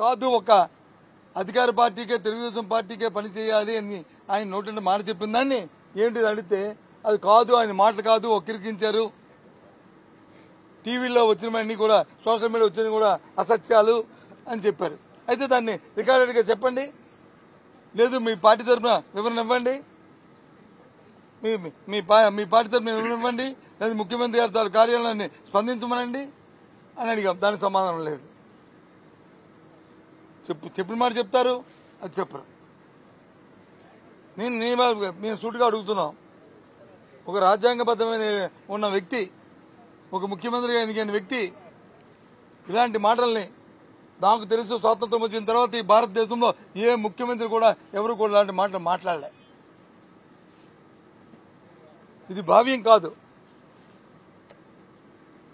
కాదు ఒక అధికార పార్టీకే తెలుగుదేశం పార్టీకే పని చేయాలి అని ఆయన నోటి మాట చెప్పిన దాన్ని ఏంటి అడిగితే అది కాదు, ఆయన మాటలు కాదు, ఒక్కిరికించారు. టీవీలో వచ్చినవన్నీ కూడా సోషల్ మీడియా వచ్చినవి కూడా అసత్యాలు అని చెప్పారు. అయితే దాన్ని రికార్డెడ్గా చెప్పండి, లేదు మీ పార్టీ తరఫున వివరణ ఇవ్వండి, మీ పార్టీ తరఫున వివరణ ఇవ్వండి, లేదా ముఖ్యమంత్రి గారి కార్యాలయాన్ని స్పందించమనండి అని అడిగాం. దానికి సమాధానం లేదు. చెప్పిన మాట చెప్తారు, అది చెప్పరు. మేము సూటిగా అడుగుతున్నాం. ఒక రాజ్యాంగబద్ధమైన ఉన్న వ్యక్తి, ఒక ముఖ్యమంత్రిగా ఎన్నికైన వ్యక్తి ఇలాంటి మాటల్ని, నాకు తెలుసు స్వాతంత్రం వచ్చిన తర్వాత ఈ భారతదేశంలో ఏ ముఖ్యమంత్రి కూడా ఎవరు కూడా ఇలాంటి మాటలు మాట్లాడలే. ఇది భావ్యం కాదు.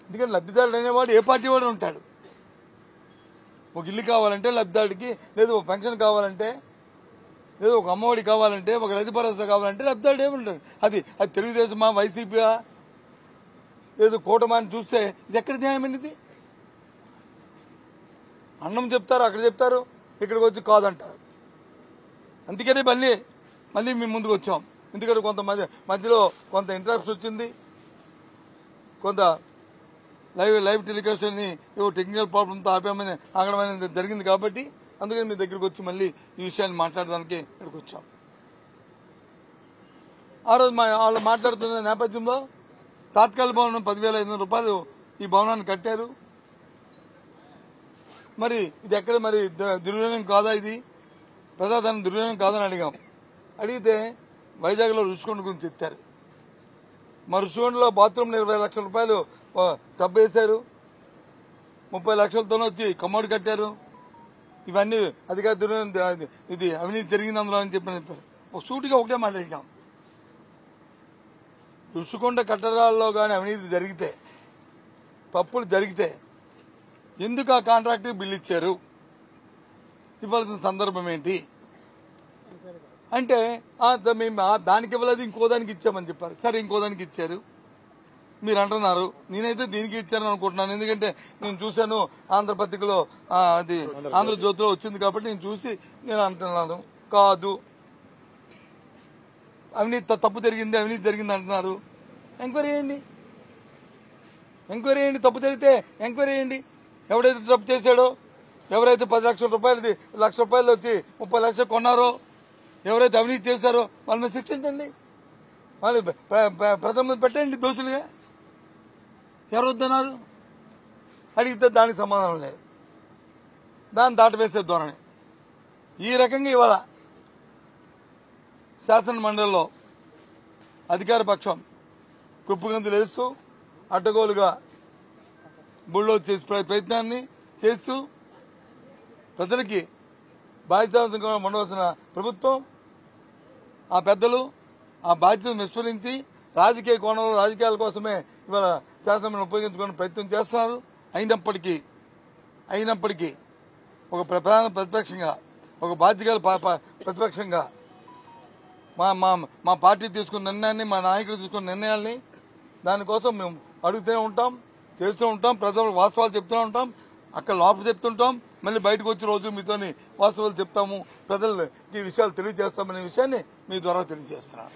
ఎందుకంటే లబ్ధిదారుడు అనేవాడు ఏ పార్టీ వాడు ఉంటాడు. ఒక ఇల్లు కావాలంటే లబ్ధిదారుడికి, లేదు ఒక పెన్షన్ కావాలంటే, లేదు ఒక అమ్మఒడి కావాలంటే, ఒక రైతు భరోసా కావాలంటే లబ్ధిదారుడు ఏముంటాడు. అది తెలుగుదేశమా, వైసీపీయా, లేదు కూటమా అని చూస్తే ఇది ఎక్కడ న్యాయమైనది? అన్నం చెప్తారు, అక్కడ చెప్తారు, ఇక్కడికి వచ్చి కాదంటారు. అందుకని మళ్ళీ మేము ముందుకు వచ్చాం. ఎందుకంటే మధ్యలో కొంత ఇంటరప్షన్ వచ్చింది, కొంత లైవ్ టెలికాస్ట్ ని టెక్నికల్ ప్రాబ్లంతో ఆగడం జరిగింది. కాబట్టి అందుకని మీ దగ్గరకు వచ్చి మళ్ళీ ఈ విషయాన్ని మాట్లాడడానికి ఇక్కడికి వచ్చాం. ఆ రోజు వాళ్ళు మాట్లాడుతున్న నేపథ్యంలో తాత్కాలిక భవనం 10,500 రూపాయలు ఈ భవనాన్ని కట్టారు. మరి ఇది ఎక్కడ మరి దుర్వినియోగం కాదా? ఇది ప్రజాధనం దుర్వినియోగం కాదని అడిగాం. అడిగితే వైజాగ్లో రుషికొండ గురించి ఎత్తారు. మా రుషికొండలో బాత్రూమ్ 20 లక్షల రూపాయలు టబ్ వేశారు, 30 లక్షలతోనే వచ్చి కమోడ్ కట్టారు. ఇవన్నీ అధికార దుర్వినియోగం, ఇది అవినీతి జరిగింది అందులో అని చెప్పారు. సూటిగా ఒకటే మాట అడిగాం. రుషికొండ కట్టడాల్లో కానీ అవినీతి జరిగితే, తప్పులు జరిగితే ఎందుకు ఆ కాంట్రాక్ట్ బిల్లు ఇచ్చారు, ఇవ్వాల్సిన సందర్భం ఏంటి అంటే మేము దానికి ఇవ్వలేదు, ఇంకో దానికి ఇచ్చామని చెప్పారు. సరే ఇంకో దానికి ఇచ్చారు మీరు అంటున్నారు, నేనైతే దీనికి ఇచ్చారని అనుకుంటున్నాను. ఎందుకంటే నేను చూశాను ఆంధ్రపత్రికలో, అది ఆంధ్రజ్యోతిలో వచ్చింది కాబట్టి నేను చూసి నేను అంటున్నాను. కాదు, అవినీతి తప్పు జరిగింది, అవినీతి జరిగింది అంటున్నారు. ఎంక్వైరీ చేయండి, తప్పు జరిగితే ఎంక్వైరీ చేయండి. ఎవడైతే తప్పు చేశాడో, ఎవరైతే 10 లక్షల రూపాయలది 1 లక్ష రూపాయలు వచ్చి 30 లక్షలు కొన్నారో, ఎవరైతే అవినీతి చేశారో వాళ్ళని శిక్షించండి, వాళ్ళు ప్రథమ పెట్టండి దోషులుగా. ఎవరు వద్దన్నారు? అడిగితే దానికి సమాధానం లేదు, దాన్ని దాటవేసే ధోరణి. ఈ రకంగా ఇవాళ శాసన మండలిలో అధికార పక్షం కుప్పగంతులు వేస్తూ అడ్డగోలుగా బుల్డో చేసే ప్రయత్నాన్ని చేస్తూ ప్రజలకి బాధ్యతగా ఉండవలసిన ప్రభుత్వం, ఆ పెద్దలు ఆ బాధ్యతను విస్మరించి రాజకీయ కోణంలో రాజకీయాల కోసమే ఇవాళ శాసనసభను ఉపయోగించుకునే ప్రయత్నం చేస్తున్నారు. అయినప్పటికీ ఒక ప్రధాన ప్రతిపక్షంగా, ఒక బాధ్యత ప్రతిపక్షంగా మా పార్టీ తీసుకున్న నిర్ణయాన్ని, మా నాయకులు తీసుకున్న నిర్ణయాల్ని దానికోసం మేము అడుగుతూనే ఉంటాం, చేస్తూ ఉంటాం, ప్రజలకు వాస్తవాలు చెప్తూనే ఉంటాం. అక్కడ లోపల చెప్తుంటాం, మళ్ళీ బయటకు వచ్చి రోజు మీతోని వాస్తవాలు చెప్తాము, ప్రజలకి ఈ విషయాలు తెలియజేస్తామనే విషయాన్ని మీ ద్వారా తెలియజేస్తున్నాను.